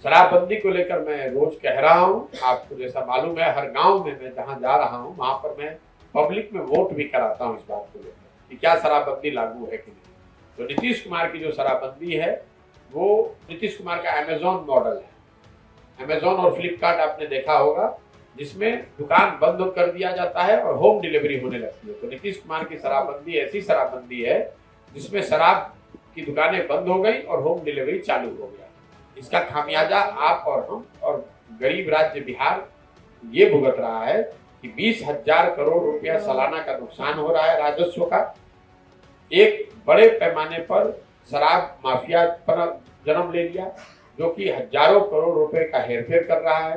शराबबंदी को लेकर मैं रोज कह रहा हूँ, आपको जैसा मालूम है हर गांव में मैं जहाँ जा रहा हूँ वहां पर मैं पब्लिक में वोट भी कराता हूँ इस बात को लेकर कि क्या शराबबंदी लागू है कि नहीं। तो नीतीश कुमार की जो शराबबंदी है वो नीतीश कुमार का अमेजॉन मॉडल है। अमेजॉन और फ्लिपकार्ट आपने देखा होगा जिसमें दुकान बंद कर दिया जाता है और होम डिलीवरी होने लगती है। तो नीतीश कुमार की शराबबंदी ऐसी शराबबंदी है जिसमें शराब की दुकानें बंद हो गई और होम डिलीवरी चालू हो गया। इसका खामियाजा आप और हम और गरीब राज्य बिहार ये भुगत रहा है कि 20,000 करोड़ रुपया सालाना का नुकसान हो रहा है राजस्व का। एक बड़े पैमाने पर शराब माफिया पर जन्म ले लिया जो कि हजारों करोड़ रुपए का हेरफेर कर रहा है।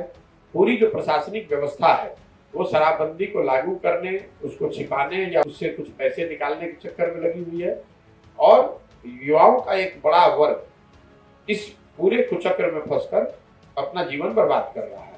पूरी जो प्रशासनिक व्यवस्था है वो शराबबंदी को लागू करने, उसको छिपाने या उससे कुछ पैसे निकालने के चक्कर में लगी हुई है और युवाओं का एक बड़ा वर्ग इस पूरे कुचक्र में फंसकर अपना जीवन बर्बाद कर रहा है।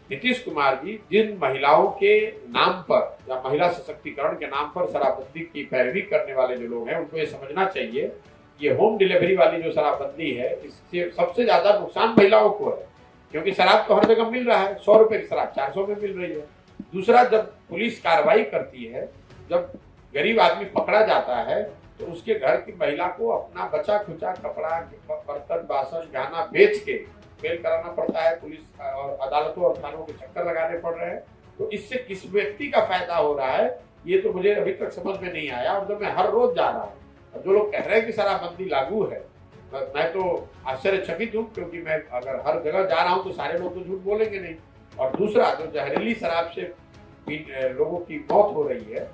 नीतीश कुमार जी जिन महिलाओं के नाम पर या महिला सशक्तिकरण के नाम पर शराबबंदी की पैरवी करने वाले जो लोग हैं उनको ये समझना चाहिए ये होम डिलीवरी वाली जो शराबबंदी है इससे सबसे ज्यादा नुकसान महिलाओं को है, क्योंकि शराब तो हर जगह मिल रहा है। 100 रुपए की शराब 400 में मिल रही है। दूसरा, जब पुलिस कार्रवाई करती है, जब गरीब आदमी पकड़ा जाता है तो उसके घर की महिला को अपना बचा खुचा कपड़ा, बर्तन, बासन, गहना बेच के बेल कराना पड़ता है। पुलिस और अदालतों और थानों के चक्कर लगाने पड़ रहे हैं। तो इससे किस व्यक्ति का फायदा हो रहा है ये तो मुझे अभी तक समझ में नहीं आया। और जब मैं हर रोज जा रहा हूँ और जो लोग कह रहे हैं कि शराबबंदी लागू है, मैं तो आश्चर्यचकित हूँ, क्योंकि मैं अगर हर जगह जा रहा हूँ तो सारे लोग तो झूठ बोलेंगे नहीं। और दूसरा, जो जहरीली शराब से लोगों की मौत हो रही है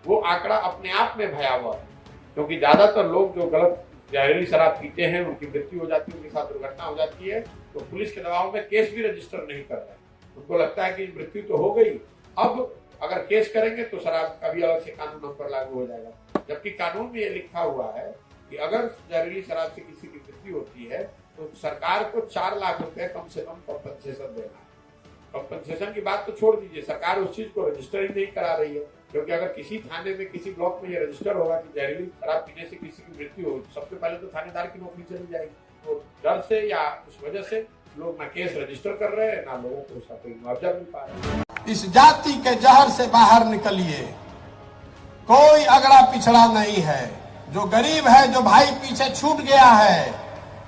वो आंकड़ा अपने आप में भयावह है, क्योंकि ज्यादातर लोग जो गलत जहरीली शराब पीते हैं उनकी मृत्यु हो जाती है, उनके साथ दुर्घटना हो जाती है तो पुलिस के दबाव में केस भी रजिस्टर नहीं कर रहे। उनको लगता है कि मृत्यु तो हो गई, अब अगर केस करेंगे तो शराब का भी अलग से कानून हम पर लागू हो जाएगा। जबकि कानून में ये लिखा हुआ है कि अगर जहरीली शराब से किसी की मृत्यु होती है तो सरकार को 4 लाख रुपए कम से कम कॉम्पनसेशन देना है। कॉम्पनसेशन की बात तो छोड़ दीजिए, सरकार उस चीज को रजिस्टर ही नहीं करा रही है, क्योंकि अगर किसी थाने में किसी ब्लॉक में ये रजिस्टर होगा कि जहरीली शराब पीने से किसी की मृत्यु हो, सबसे पहले तो थानेदार की नौकरी चली जाएगी। तो डर से या उस वजह से लोग ना केस रजिस्टर कर रहे हैं, ना लोगों को उसका कोई मुआवजा मिल पा रहा है। इस जाति के जहर से बाहर निकलिए, कोई अगड़ा पिछड़ा नहीं है। जो गरीब है, जो भाई पीछे छूट गया है,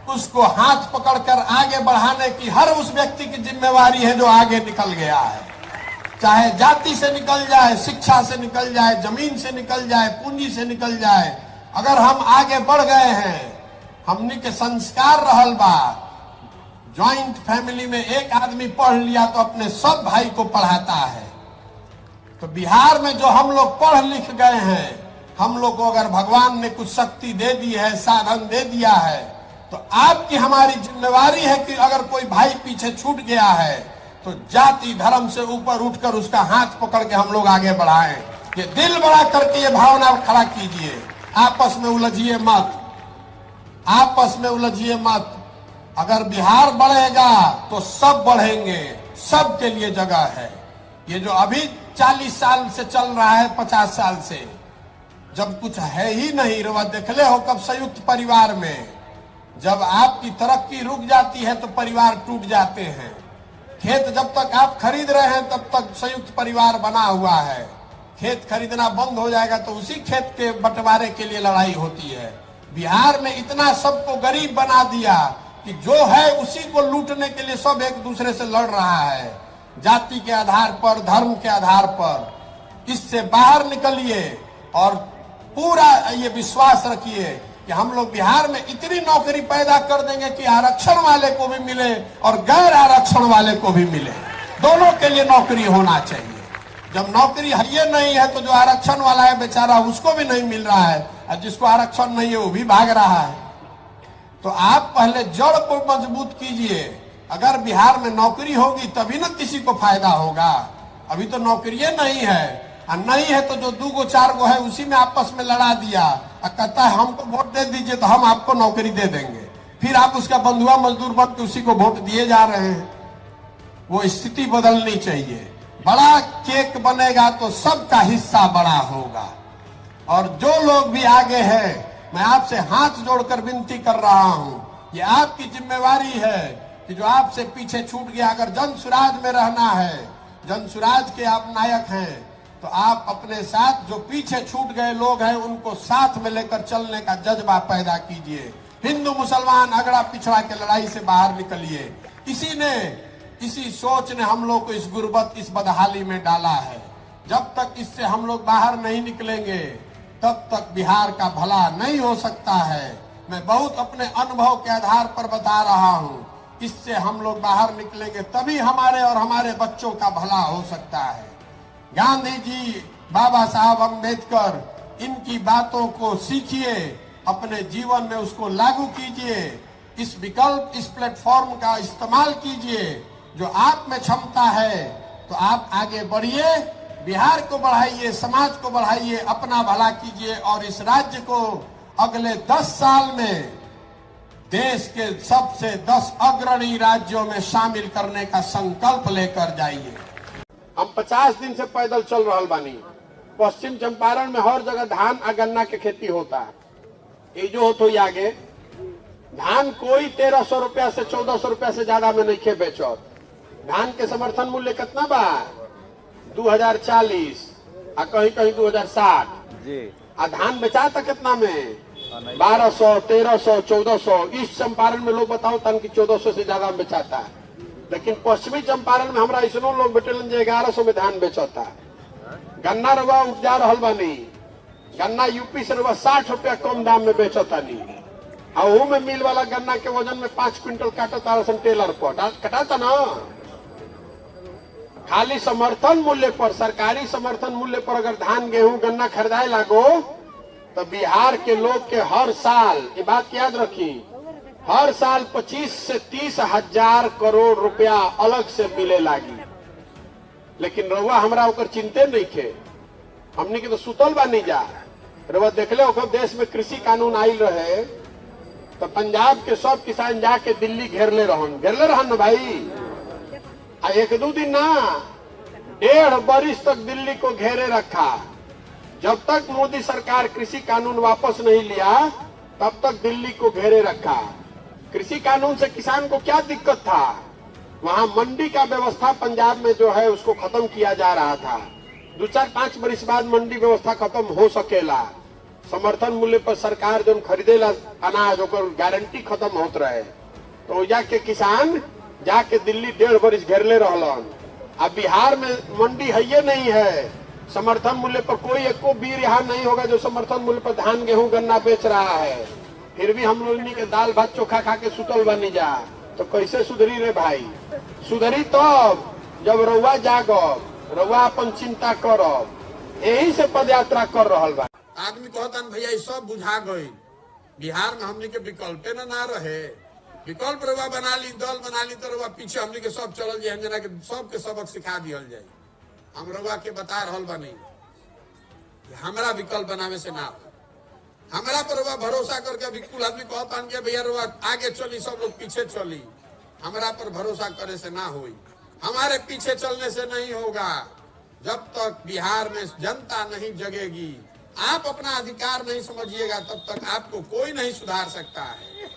उसको हाथ पकड़कर आगे बढ़ाने की हर उस व्यक्ति की जिम्मेवारी है जो आगे निकल गया है। चाहे जाति से निकल जाए, शिक्षा से निकल जाए, जमीन से निकल जाए, पूंजी से निकल जाए, अगर हम आगे बढ़ गए हैं, हमनी के संस्कार रहल बा। ज्वाइंट फैमिली में एक आदमी पढ़ लिया तो अपने सब भाई को पढ़ाता है। तो बिहार में जो हम लोग पढ़ लिख गए हैं, हम लोग को अगर भगवान ने कुछ शक्ति दे दी है, साधन दे दिया है, तो आपकी हमारी जिम्मेवारी है कि अगर कोई भाई पीछे छूट गया है तो जाति धर्म से ऊपर उठकर उसका हाथ पकड़ के हम लोग आगे बढ़ाएं। ये दिल बड़ा करके ये भावना खड़ा कीजिए। आपस में उलझिए मत, आपस में उलझिए मत। अगर बिहार बढ़ेगा तो सब बढ़ेंगे, सबके लिए जगह है। ये जो अभी 40 साल से चल रहा है, 50 साल से, जब कुछ है ही नहीं, रोवा देखले हो कब संयुक्त परिवार में जब आपकी तरक्की रुक जाती है तो परिवार टूट जाते हैं। खेत जब तक आप खरीद रहे हैं तब तक संयुक्त परिवार बना हुआ है। खेत खरीदना बंद हो जाएगा तो उसी खेत के बंटवारे के लिए लड़ाई होती है। बिहार में इतना सबको गरीब बना दिया कि जो है उसी को लूटने के लिए सब एक दूसरे से लड़ रहा है, जाति के आधार पर, धर्म के आधार पर। इससे बाहर निकलिए और पूरा ये विश्वास रखिए कि हम लोग बिहार में इतनी नौकरी पैदा कर देंगे कि आरक्षण वाले को भी मिले और गैर आरक्षण वाले को भी मिले, दोनों के लिए नौकरी होना चाहिए। जब नौकरी है नहीं है तो जो आरक्षण वाला है बेचारा उसको भी नहीं मिल रहा है, और जिसको आरक्षण नहीं है वो भी भाग रहा है। तो आप पहले जड़ को मजबूत कीजिए। अगर बिहार में नौकरी होगी तभी ना किसी को फायदा होगा। अभी तो नौकरी नहीं है, और नहीं है तो जो 2 गो 4 गो है उसी में आपस में लड़ा दिया और कहता है हमको वोट दे दीजिए तो हम आपको नौकरी दे देंगे। फिर आप उसका बंधुआ मजदूर बन के उसी को वोट दिए जा रहे हैं। वो स्थिति बदलनी चाहिए। बड़ा केक बनेगा तो सबका हिस्सा बड़ा होगा। और जो लोग भी आगे हैं, मैं आपसे हाथ जोड़कर विनती कर रहा हूं, ये आपकी जिम्मेवारी है कि जो आपसे पीछे छूट गया, अगर जन सुराज में रहना है, जन सुराज के आप नायक हैं, तो आप अपने साथ जो पीछे छूट गए लोग हैं उनको साथ में लेकर चलने का जज्बा पैदा कीजिए। हिंदू मुसलमान अगड़ा पिछड़ा के लड़ाई से बाहर निकलिए। इसी सोच ने हम लोग को इस गुर्बत, इस बदहाली में डाला है। जब तक इससे हम लोग बाहर नहीं निकलेंगे तब तक बिहार का भला नहीं हो सकता है। मैं बहुत अपने अनुभव के आधार पर बता रहा हूं, इससे हम लोग बाहर निकलेंगे तभी हमारे और हमारे बच्चों का भला हो सकता है। गांधी जी, बाबा साहब अम्बेडकर, इनकी बातों को सीखिए, अपने जीवन में उसको लागू कीजिए। इस विकल्प, इस प्लेटफॉर्म का इस्तेमाल कीजिए। जो आप में क्षमता है तो आप आगे बढ़िए, बिहार को बढ़ाइए, समाज को बढ़ाइए, अपना भला कीजिए और इस राज्य को अगले 10 साल में देश के सबसे 10 अग्रणी राज्यों में शामिल करने का संकल्प लेकर जाइए। हम 50 दिन से पैदल चल रहा बानी। पश्चिम चंपारण में हर जगह धान और गन्ना के खेती होता है। ये जो हो आगे धान कोई 1300 रुपया से 1400 रुपया से ज्यादा में नहीं खे बेचो। धान के समर्थन मूल्य कितना बा? 2040 आ कहीं कहीं 2060 जी। आ धान बेचाता कितना में? 1200, 1300, 1400। ईस्ट चंपारण में लोग बताओ तन की 1400 से ज्यादा में बेचाता है। लेकिन पश्चिमी चंपारण में हमारा ऐसा लोग बेटेलन जो 1100 में धान बेचता है। गन्ना रवा उपजा रहा बानी। गन्ना यूपी से रवा 60 रुपया कम दाम में बेचता नहीं। और में मिल वाला गन्ना के वजन में 5 क्विंटल काटता टेलर पर कटाता ना। खाली समर्थन मूल्य पर, सरकारी समर्थन मूल्य पर अगर धान, गेहूं, गन्ना खरीदाए लागो तो बिहार के लोग के हर साल, ये बात याद रखी, हर साल 25 से 30 हजार करोड़ रुपया अलग से मिले लागी। लेकिन रउआ हमरा ओकर चिंते नहीं थे। हमने के तो सुतल बा नहीं जा। रउआ देखले ओकर देश में कृषि कानून आयल रहे तो पंजाब के सब किसान जाके दिल्ली घेरले रहन ना भाई। आ 1-2 दिन ना, 1.5 बरिस तक दिल्ली को घेरे रखा। जब तक मोदी सरकार कृषि कानून वापस नहीं लिया तब तक दिल्ली को घेरे रखा। कृषि कानून से किसान को क्या दिक्कत था? वहां मंडी का व्यवस्था पंजाब में जो है उसको खत्म किया जा रहा था। 2-4-5 बरिस बाद मंडी व्यवस्था खत्म हो सकेला। समर्थन मूल्य पर सरकार जो खरीदेला अनाज ओकर गारंटी खत्म होत रहे तो जाके किसान जाके दिल्ली 1.5 बरिस घेरले रहलन। अब बिहार में मंडी है ये नहीं है, समर्थन मूल्य पर कोई एको बीर यहाँ नहीं होगा जो समर्थन मूल्य पर धान, गेहूं, गन्ना बेच रहा है। फिर भी हम लोग के दाल भात चोखा खा के सुतल बनी जा तो कैसे सुधरी रे भाई? सुधरी तब जब रउआ जागब, रउआ अपन चिंता करब। यही से पद यात्रा कर रहा बा। आदमी कहता भैया ये सब बुझा गई, बिहार में हमने के विकल्प ना रहे। विकल्प रउआ बना ली, दल बना ली तो रउआ पीछे हमने के सब चल जाए, जना के सबके सबक सिखा दियल जाए। हम रउआ के बता रहल बानी हमरा विकल्प बनावे से ना, हमरा पर रउआ भरोसा करके अभी कुल आदमी कहता कि भैया रउआ आगे चली, सब लोग पीछे चली। हमरा पर भरोसा करे से ना होई, हमारे पीछे चलने से नहीं होगा। जब तक बिहार में जनता नहीं जगेगी, आप अपना अधिकार नहीं समझिएगा, तब तक आपको कोई नहीं सुधार सकता है।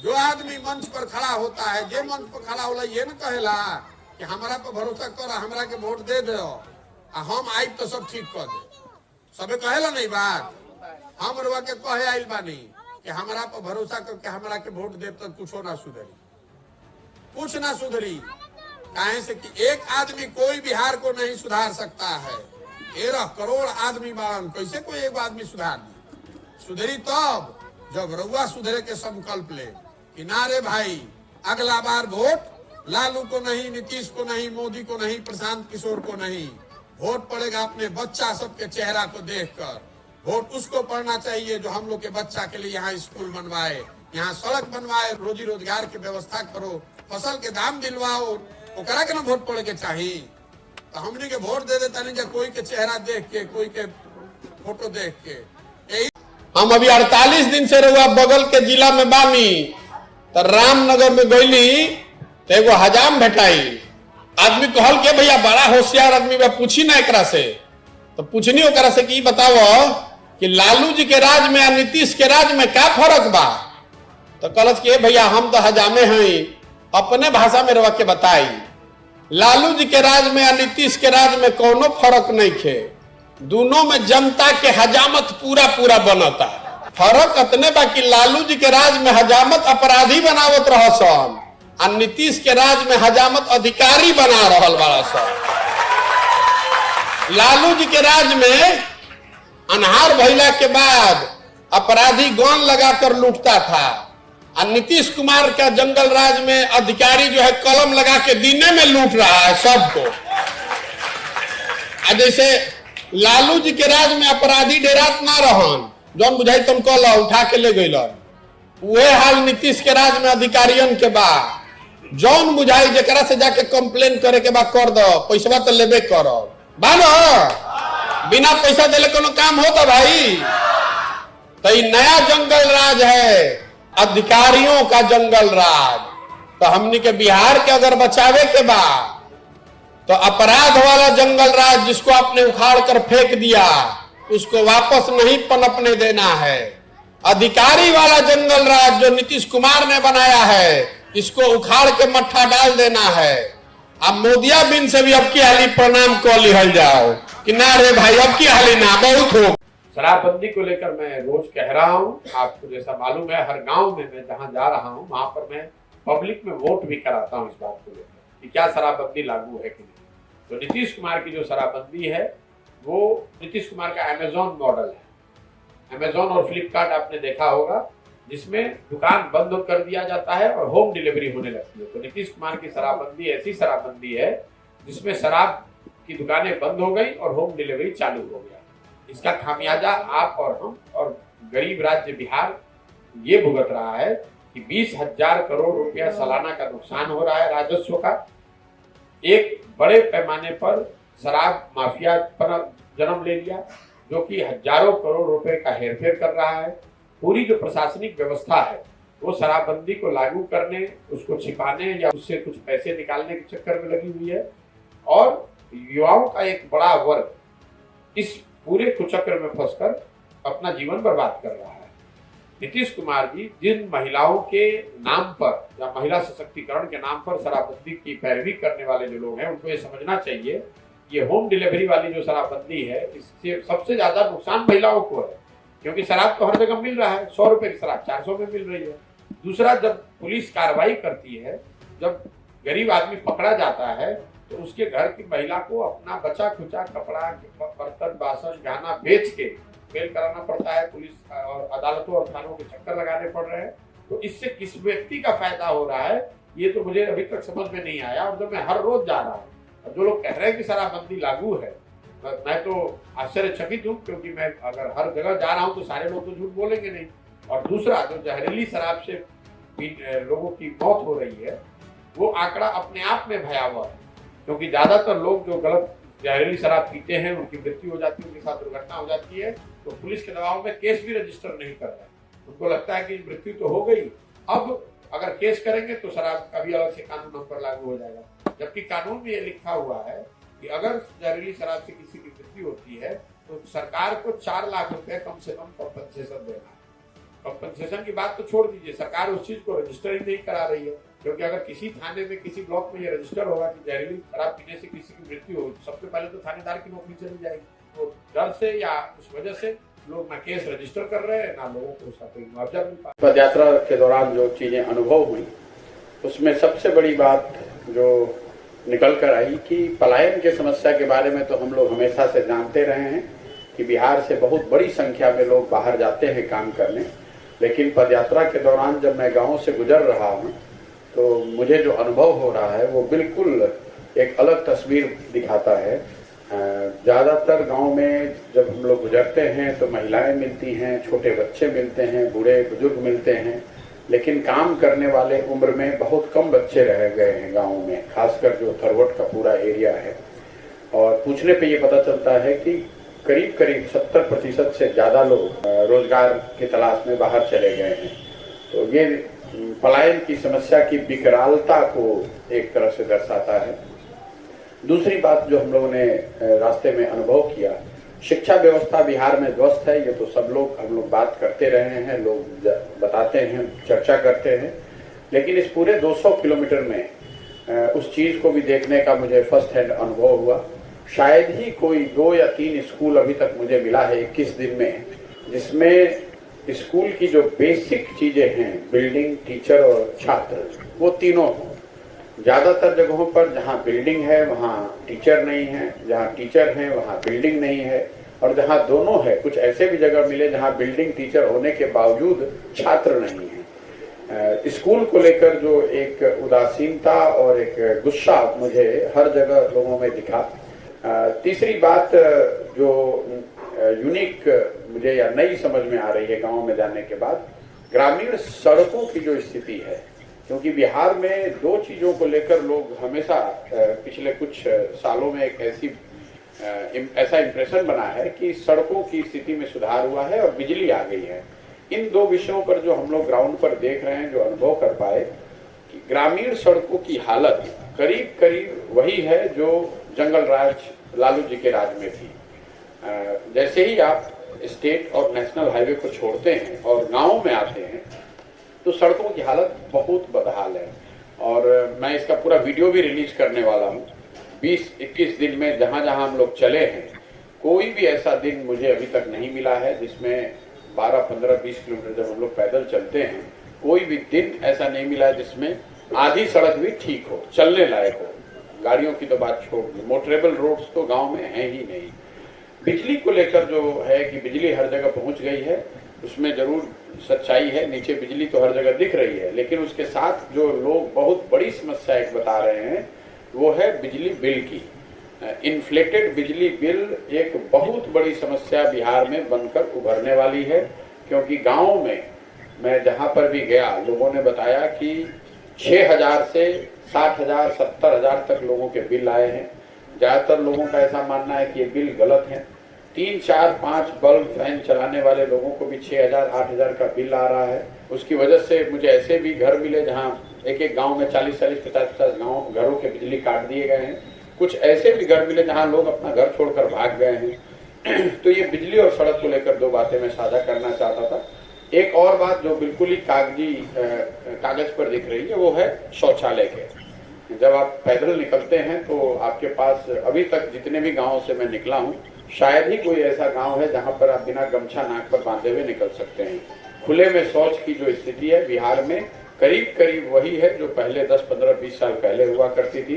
जो आदमी मंच पर खड़ा होता है, जे मंच पर खड़ा होला ये न कहेला कि हमरा पर भरोसा कर, हमरा के वोट दे दो, हम आई तो सब ठीक कर दे। सबे कहेला नहीं बात। हम रउआ के कहे आइल बानी कि हमरा पर भरोसा करके हमरा के वोट दे तो कुछ ना सुधरी, कुछ ना सुधरी। काहे से कि एक आदमी कोई बिहार को नहीं सुधार सकता है। 13 करोड़ आदमी बारन, कैसे कोई एक आदमी सुधार दी? सुधरी तब जब रउआ सुधरे के संकल्प ले कि ना रे भाई, अगला बार वोट लालू को नहीं, नीतीश को नहीं, मोदी को नहीं, प्रशांत किशोर को नहीं, वोट पड़ेगा अपने बच्चा सबके चेहरा को देखकर। वोट उसको पड़ना चाहिए जो हम लोग के बच्चा के लिए यहाँ स्कूल बनवाए, यहाँ सड़क बनवाए, रोजी रोजगार की व्यवस्था करो, फसल के दाम दिलवाओ, ओकरा के ना वोट पड़े के चाहिए। तो हमने के वोट दे देता नहीं कोई के चेहरा देख के, कोई के फोटो देख के। यही हम अभी 48 दिन से रहुआ बगल के जिला में बानी तो रामनगर में गईली तो एगो हजाम भेटाई। आदमी कहल के भैया बड़ा होशियार आदमी बा, पूछी ना एकरा से। तो पूछनी ओकरा से कि बताओ कि लालू जी के राज में और नीतीश के राज में क्या फर्क बा? तो कहलस कि भैया हम तो हजामे हैं, अपने भाषा में रवा के बताई लालू जी के राज में या नीतीश के राज में कोनो फर्क नहीं खे, दोनों में जनता के हजामत पूरा पूरा बनता। फर्क अतने बाकी लालू जी के राज में हजामत अपराधी बनावत रह सन और नीतीश के राज में हजामत अधिकारी बना रहल वाला सन। लालू जी के राज में अनहार भइला के बाद अपराधी गन लगाकर लूटता था और नीतीश कुमार का जंगल राज में अधिकारी जो है कलम लगा के दीने में लूट रहा है सबको। जैसे लालू जी के राज में अपराधी डेरात ना रहन, जौन बुझाई तुम कल उठा के ले गई, वह हाल नीतीश के राज में अधिकारियों के बाद जौन बुझाई जरा से जाके कंप्लेन करे के बाद कर दो, पैसा तो लेबे करो बानो, बिना पैसा दिले कोनो काम होता भाई। तो ये नया जंगल राज है, अधिकारियों का जंगल राज। तो हमनी के बिहार के अगर बचावे के बाद तो अपराध वाला जंगल राज जिसको आपने उखाड़ कर फेंक दिया उसको वापस नहीं पनपने देना है। अधिकारी वाला जंगल राज जो नीतीश कुमार ने बनाया है इसको उखाड़ के मट्ठा डाल देना है। अब मोदिया बिन से भी अब की हाली प्रणाम को लिहल जाओ कि ना रे भाई अब की हाली ना बहुत हो। शराबबंदी को लेकर मैं रोज कह रहा हूँ, आपको जैसा मालूम है हर गांव में मैं जहां जा रहा हूँ वहां पर मैं पब्लिक में वोट भी कराता हूँ इस बात को लेकर कि क्या शराबबंदी लागू है कि नहीं। तो नीतीश कुमार की जो शराबबंदी है वो नीतीश कुमार का अमेजोन मॉडल है। अमेजोन और फ्लिपकार्ट आपने देखा होगा जिसमें दुकान बंद कर दिया जाता है और होम डिलीवरी होने लगती है। तो नीतीश कुमार की शराबबंदी ऐसी शराबबंदी है जिसमें शराब की दुकानें बंद हो गई और होम डिलीवरी चालू हो गया। इसका खामियाजा आप और हम और गरीब राज्य बिहार ये भुगत रहा है कि 20,000 करोड़ रुपया सालाना का नुकसान हो रहा है राजस्व का। एक बड़े पैमाने पर शराब माफिया पर जन्म ले लिया जो कि हजारों करोड़ रुपए का हेरफेर कर रहा है। पूरी जो प्रशासनिक व्यवस्था है वो शराबबंदी को लागू करने, उसको छिपाने या उससे कुछ पैसे निकालने के चक्कर में लगी हुई है और युवाओं का एक बड़ा वर्ग इस पूरे कुचक्र में फंसकर अपना जीवन बर्बाद कर रहा है। नीतीश कुमार जी जिन महिलाओं के नाम पर या महिला सशक्तिकरण के नाम पर शराबबंदी की पैरवी करने वाले जो लोग हैं उनको ये समझना चाहिए ये होम डिलीवरी वाली जो शराबबंदी है इससे सबसे ज्यादा नुकसान महिलाओं को है, क्योंकि शराब तो हर जगह मिल रहा है। 100 रुपए की शराब 400 में मिल रही है। दूसरा, जब पुलिस कार्रवाई करती है, जब गरीब आदमी पकड़ा जाता है तो उसके घर की महिला को अपना बचा खुचा कपड़ा, बर्तन, बासन, गहना बेच के बेल कराना पड़ता है। पुलिस और अदालतों और थानों के चक्कर लगाने पड़ रहे हैं। तो इससे किस व्यक्ति का फायदा हो रहा है ये तो मुझे अभी तक समझ में नहीं आया। और जब मैं हर रोज जा रहा हूँ, जो लोग कह रहे हैं कि शराबबंदी लागू है, मैं तो आश्चर्यचकित हूँ, क्योंकि मैं अगर हर जगह जा रहा हूँ तो सारे लोग तो झूठ बोलेंगे नहीं। और दूसरा, जो जहरीली शराब से लोगों की मौत हो रही है वो आंकड़ा अपने आप में भयावह है, क्योंकि ज्यादातर लोग जो गलत जहरीली शराब पीते हैं उनकी मृत्यु हो जाती है, उनके साथ दुर्घटना हो जाती है तो पुलिस के दबाव में केस भी रजिस्टर नहीं कर रहे। उनको लगता है कि मृत्यु तो हो गई, अब अगर केस करेंगे तो शराब का भी अलग से कानून हम पर लागू हो जाएगा। जबकि कानून में ये लिखा हुआ है कि अगर जहरीली शराब से किसी की मृत्यु होती है तो सरकार को 4 लाख रुपए कम से कम कॉम्पनसेशन देना है। कॉम्पनसेशन की बात तो छोड़ दीजिए, सरकार उस चीज को रजिस्टर ही नहीं करा रही है, क्योंकि अगर किसी थाने में किसी ब्लॉक में ये रजिस्टर होगा कि जहरीली शराब पीने से किसी की मृत्यु हो, सबसे पहले तो थानेदार की नौकरी चली जाएगी। तो डर से या उस वजह से लोग ना केस रजिस्टर कर रहे हैं, ना लोगों को उसका कोई मुआवजा मिल पा। पद यात्रा के दौरान जो चीजें अनुभव हुई उसमें सबसे बड़ी बात जो निकल कर आई कि पलायन की समस्या के बारे में तो हम लोग हमेशा से जानते रहे हैं कि बिहार से बहुत बड़ी संख्या में लोग बाहर जाते हैं काम करने। लेकिन पदयात्रा के दौरान जब मैं गाँव से गुजर रहा हूँ तो मुझे जो अनुभव हो रहा है वो बिल्कुल एक अलग तस्वीर दिखाता है। ज़्यादातर गांव में जब हम लोग गुजरते हैं तो महिलाएं मिलती हैं, छोटे बच्चे मिलते हैं, बूढ़े बुजुर्ग मिलते हैं, लेकिन काम करने वाले उम्र में बहुत कम बच्चे रह गए हैं गाँव में, खासकर जो थरवट का पूरा एरिया है। और पूछने पे ये पता चलता है कि करीब करीब 70% से ज़्यादा लोग रोजगार की तलाश में बाहर चले गए हैं। तो ये पलायन की समस्या की विकरालता को एक तरह से दर्शाता है। दूसरी बात जो हम लोगों ने रास्ते में अनुभव किया, शिक्षा व्यवस्था बिहार में ध्वस्त है। ये तो सब लोग हम लोग बात करते रहे हैं, लोग बताते हैं, चर्चा करते हैं। लेकिन इस पूरे 200 किलोमीटर में उस चीज़ को भी देखने का मुझे फर्स्ट हैंड अनुभव हुआ। शायद ही कोई 2 या 3 स्कूल अभी तक मुझे मिला है 21 दिन में, जिसमें स्कूल की जो बेसिक चीज़ें हैं, बिल्डिंग, टीचर और छात्र, वो तीनों हों। ज़्यादातर जगहों पर जहाँ बिल्डिंग है वहाँ टीचर नहीं है, जहाँ टीचर हैं वहाँ बिल्डिंग नहीं है, और जहाँ दोनों है, कुछ ऐसे भी जगह मिले जहाँ बिल्डिंग टीचर होने के बावजूद छात्र नहीं है। स्कूल को लेकर जो एक उदासीनता और एक गुस्सा मुझे हर जगह लोगों में दिखा। तीसरी बात जो यूनिक मुझे या नई समझ में आ रही है गांव में जाने के बाद, ग्रामीण सड़कों की जो स्थिति है, क्योंकि बिहार में 2 चीज़ों को लेकर लोग हमेशा पिछले कुछ सालों में एक ऐसा इंप्रेशन बना है कि सड़कों की स्थिति में सुधार हुआ है और बिजली आ गई है। इन 2 विषयों पर जो हम लोग ग्राउंड पर देख रहे हैं, जो अनुभव कर पाए कि ग्रामीण सड़कों की हालत करीब करीब वही है जो जंगल राज लालू जी के राज में थी। जैसे ही आप स्टेट और नेशनल हाईवे को छोड़ते हैं और गाँव में आते हैं तो सड़कों की हालत बहुत बदहाल है। और मैं इसका पूरा वीडियो भी रिलीज करने वाला हूँ। 20-21 दिन में जहाँ जहाँ हम लोग चले हैं, कोई भी ऐसा दिन मुझे अभी तक नहीं मिला है जिसमें 12, 15, 20 किलोमीटर जब हम लोग पैदल चलते हैं, कोई भी दिन ऐसा नहीं मिला जिसमें आधी सड़क भी ठीक हो, चलने लायक हो। गाड़ियों की तो बात छोड़ दी, मोटरेबल रोड्स तो गांव में हैं ही नहीं। बिजली को लेकर जो है कि बिजली हर जगह पहुंच गई है, उसमें जरूर सच्चाई है। नीचे बिजली तो हर जगह दिख रही है, लेकिन उसके साथ जो लोग बहुत बड़ी समस्या एक बता रहे हैं वो है बिजली बिल की। इन्फ्लेटेड बिजली बिल एक बहुत बड़ी समस्या बिहार में बनकर उभरने वाली है, क्योंकि गाँव में मैं जहाँ पर भी गया, लोगों ने बताया कि 6,000 से 60,000, 70,000 तक लोगों के बिल आए हैं। ज़्यादातर लोगों का ऐसा मानना है कि ये बिल गलत है। 3, 4, 5 बल्ब फैन चलाने वाले लोगों को भी 6,000, 8,000 का बिल आ रहा है। उसकी वजह से मुझे ऐसे भी घर मिले जहाँ एक गांव में 40-40, 50-50 घरों के बिजली काट दिए गए हैं। कुछ ऐसे भी घर मिले जहाँ लोग अपना घर छोड़कर भाग गए हैं। तो ये बिजली और सड़क को लेकर 2 बातें मैं साझा करना चाहता था। एक और बात जो बिल्कुल ही कागज पर दिख रही है वो है शौचालय के। जब आप पैदल निकलते हैं तो आपके पास, अभी तक जितने भी गाँव से मैं निकला हूँ, शायद ही कोई ऐसा गांव है जहां पर आप बिना गमछा नाक पर बांधे हुए निकल सकते हैं। खुले में शौच की जो स्थिति है बिहार में करीब करीब वही है जो पहले 10, 15, 20 साल पहले हुआ करती थी।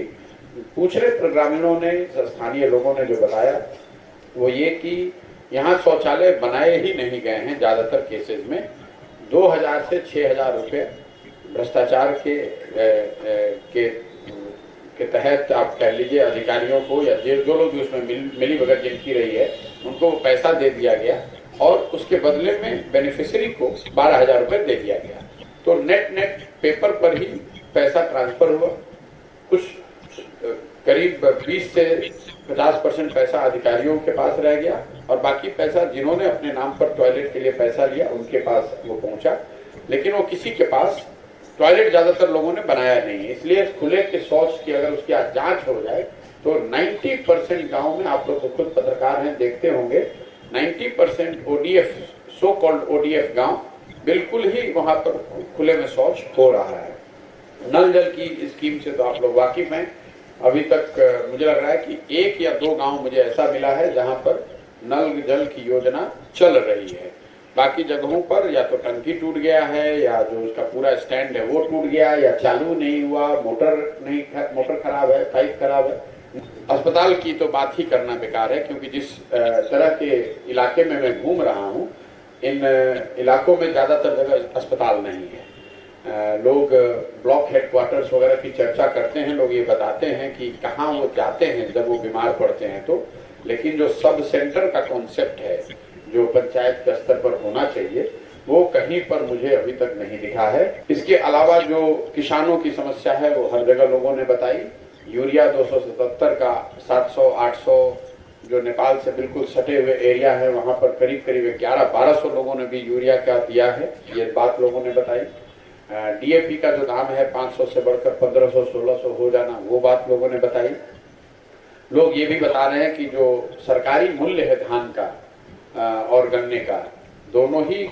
पूछने पर ग्रामीणों ने, स्थानीय लोगों ने जो बताया वो ये कि यहाँ शौचालय बनाए ही नहीं गए हैं। ज़्यादातर केसेस में 2,000 से 6,000 रुपये भ्रष्टाचार के तहत आप कह लीजिए अधिकारियों को या जो लोग भी उसमें मिली भगत जिनकी रही है उनको पैसा दे दिया गया और उसके बदले में बेनिफिशियरी को 12,000 रुपये दे दिया गया। तो नेट पेपर पर ही पैसा ट्रांसफर हुआ। कुछ करीब 20 से 50% पैसा अधिकारियों के पास रह गया और बाकी पैसा जिन्होंने अपने नाम पर टॉयलेट के लिए पैसा लिया उनके पास वो पहुंचा, लेकिन वो किसी के पास टॉयलेट ज्यादातर लोगों ने बनाया नहीं है। इसलिए खुले के शौच की अगर उसकी जांच हो जाए तो 90% गांव में, आप लोग तो खुद पत्रकार हैं, देखते होंगे, 90% ODF, सो कॉल्ड ODF गांव बिल्कुल ही वहां पर खुले में शौच हो रहा है। नल जल की स्कीम से तो आप लोग वाकिफ हैं। अभी तक मुझे लग रहा है कि 1 या 2 गांव मुझे ऐसा मिला है जहां पर नल जल की योजना चल रही है। बाकी जगहों पर या तो टंकी टूट गया है या जो उसका पूरा स्टैंड है वो टूट गया या चालू नहीं हुआ, मोटर खराब है, पाइप खराब है। अस्पताल की तो बात ही करना बेकार है, क्योंकि जिस तरह के इलाके में मैं घूम रहा हूँ, इन इलाकों में ज्यादातर जगह अस्पताल नहीं है। लोग ब्लॉक हेडक्वार्टर्स वगैरह की चर्चा करते हैं, लोग ये बताते हैं कि कहाँ वो जाते हैं जब वो बीमार पड़ते हैं तो, लेकिन जो सब सेंटर का कॉन्सेप्ट है जो पंचायत के स्तर पर होना चाहिए वो कहीं पर मुझे अभी तक नहीं दिखा है। इसके अलावा जो किसानों की समस्या है वो हर जगह लोगों ने बताई। यूरिया 277 का 700-800 जो नेपाल से बिल्कुल सटे हुए एरिया है वहां पर करीब करीब 1100-1200 लोगों ने भी यूरिया का दिया है, ये बात लोगों ने बताई। DAP का जो दाम है 500 से बढ़कर 1500-1600 हो जाना, वो बात लोगों ने बताई। लोग ये भी बता रहे हैं कि जो सरकारी मूल्य है धान का और गन्ने का, दोनों ही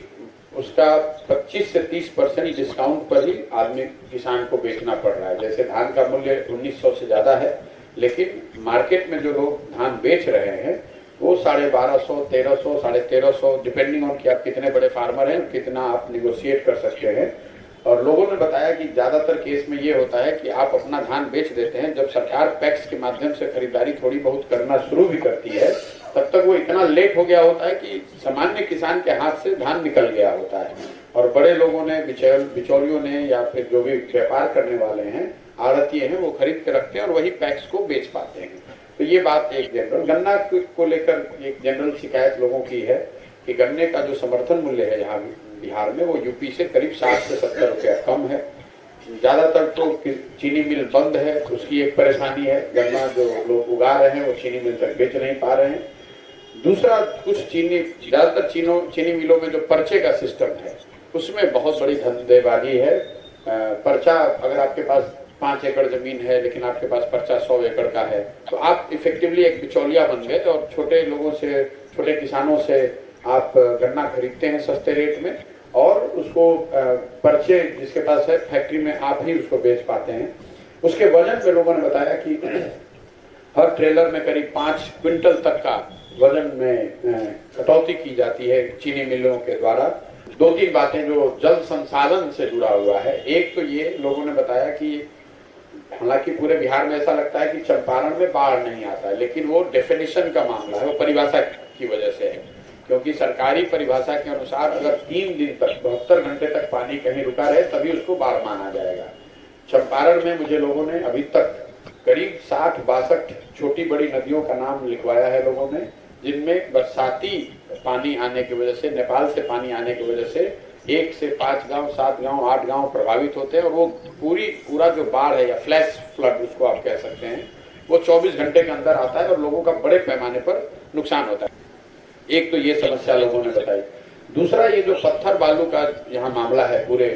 उसका 25 से 30% डिस्काउंट पर ही आदमी किसान को बेचना पड़ रहा है। जैसे धान का मूल्य 1900 से ज्यादा है, लेकिन मार्केट में जो लोग धान बेच रहे हैं वो 1250, 1300, 1350 डिपेंडिंग ऑन कि आप कितने बड़े फार्मर हैं, कितना आप निगोशिएट कर सकते हैं। और लोगों ने बताया कि ज्यादातर केस में ये होता है कि आप अपना धान बेच देते हैं, जब सरकार पैक्स के माध्यम से खरीदारी थोड़ी बहुत करना शुरू भी करती है तब तक वो इतना लेट हो गया होता है कि सामान्य किसान के हाथ से धान निकल गया होता है और बड़े लोगों ने, बिचौलियों ने या फिर जो भी व्यापार करने वाले हैं, आड़तिये हैं, वो खरीद के रखते हैं और वही पैक्स को बेच पाते हैं। तो ये बात एक जनरल। गन्ना को लेकर एक जनरल शिकायत लोगों की है कि गन्ने का जो समर्थन मूल्य है यहाँ बिहार में वो यूपी से करीब 60 से 70 रुपया कम है। ज्यादातर तो चीनी मिल बंद है, उसकी एक परेशानी है। गन्ना जो लोग उगा रहे हैं वो चीनी मिल तक बेच नहीं पा रहे हैं। दूसरा, कुछ ज्यादातर चीनी मिलों में जो पर्चे का सिस्टम है उसमें बहुत बड़ी धंधेबाजी है। पर्चा, अगर आपके पास 5 एकड़ जमीन है लेकिन आपके पास पर्चा 100 एकड़ का है तो आप इफेक्टिवली एक बिचौलिया बन गए और छोटे लोगों से, छोटे किसानों से आप गन्ना खरीदते हैं सस्ते रेट में और उसको पर्चे जिसके पास है फैक्ट्री में आप ही उसको बेच पाते हैं। उसके वजन पे लोगों ने बताया कि हर ट्रेलर में करीब 5 क्विंटल तक का वजन में कटौती की जाती है चीनी मिलों के द्वारा। 2-3 बातें जो जल संसाधन से जुड़ा हुआ है। एक तो ये लोगों ने बताया कि हालांकि पूरे बिहार में ऐसा लगता है कि चंपारण में बाढ़ नहीं आता है, लेकिन वो डेफिनेशन का मामला है, वो परिभाषा की वजह से है। क्योंकि सरकारी परिभाषा के अनुसार अगर 3 दिन तक 72 घंटे तक पानी कहीं रुका रहे तभी उसको बाढ़ माना जाएगा। चंपारण में मुझे लोगों ने अभी तक करीब 60-62 छोटी बड़ी नदियों का नाम लिखवाया है लोगों ने, जिनमें बरसाती पानी आने की वजह से, नेपाल से पानी आने की वजह से 1 से 5 गांव, 7 गांव, 8 गांव प्रभावित होते हैं और वो पूरा जो बाढ़ है या फ्लैश फ्लड उसको आप कह सकते हैं, वो 24 घंटे के अंदर आता है और लोगों का बड़े पैमाने पर नुकसान होता है। एक तो ये समस्या लोगों ने बताई। दूसरा, ये जो पत्थर बालू का यहाँ मामला है पूरे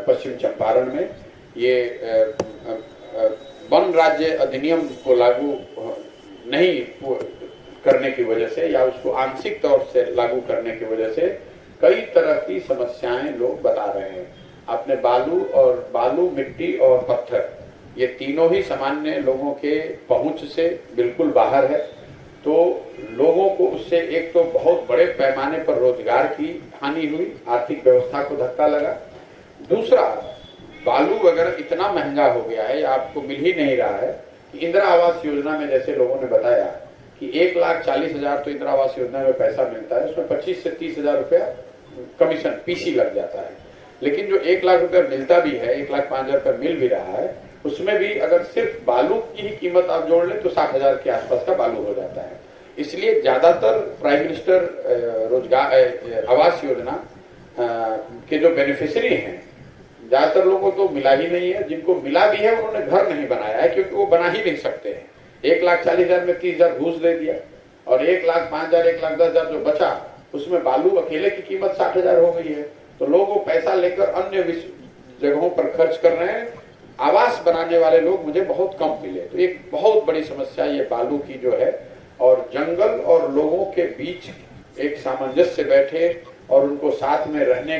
पश्चिम चंपारण में, ये वन राज्य अधिनियम को लागू नहीं करने की वजह से या उसको आंशिक तौर से लागू करने की वजह से कई तरह की समस्याएं लोग बता रहे हैं। आपने बालू, मिट्टी और पत्थर, ये तीनों ही सामान्य लोगों के पहुंच से बिल्कुल बाहर है। तो लोगों को उससे एक तो बहुत बड़े पैमाने पर रोजगार की हानि हुई, आर्थिक व्यवस्था को धक्का लगा। दूसरा, बालू वगैरह इतना महंगा हो गया है, आपको मिल ही नहीं रहा है कि इंदिरा आवास योजना में जैसे लोगों ने बताया कि 1,40,000 तो इंदिरा आवास योजना में पैसा मिलता है, उसमें 25 से 30,000 रुपया कमीशन पीसी लग जाता है। लेकिन जो 1 लाख रुपया मिलता भी है, 1,05,000 रुपया मिल भी रहा है, उसमें भी अगर सिर्फ बालू की ही कीमत आप जोड़ लें तो 60,000 के आसपास का बालू हो जाता है। इसलिए ज्यादातर प्राइम मिनिस्टर रोजगार आवास योजना के जो बेनिफिशियरी हैं, ज्यादातर लोगों को मिला ही नहीं है। जिनको मिला भी है उन्होंने घर नहीं बनाया है क्योंकि वो बना ही नहीं सकते हैं। 1,40,000 में 30,000 घूस दे दिया और 1,05,000, 1,10,000 जो बचा उसमें बालू अकेले की कीमत 60,000 हो गई है। तो लोग वो पैसा लेकर अन्य जगहों पर खर्च कर रहे हैं। आवास बनाने वाले लोग मुझे बहुत कम मिले। तो एक बहुत बड़ी समस्या ये बालू की जो है, और जंगल और लोगों के बीच एक सामंजस्य बैठे और उनको साथ में रहने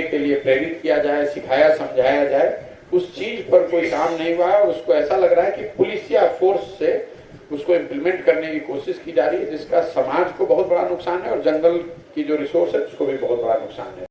के लिए प्रेरित किया जाए, सिखाया समझाया जाए, उस चीज पर कोई काम नहीं हुआ है और उसको ऐसा लग रहा है कि पुलिस या फोर्स से उसको इम्प्लीमेंट करने की कोशिश की जा रही है, जिसका समाज को बहुत बड़ा नुकसान है और जंगल की जो रिसोर्स है उसको भी बहुत बड़ा नुकसान है।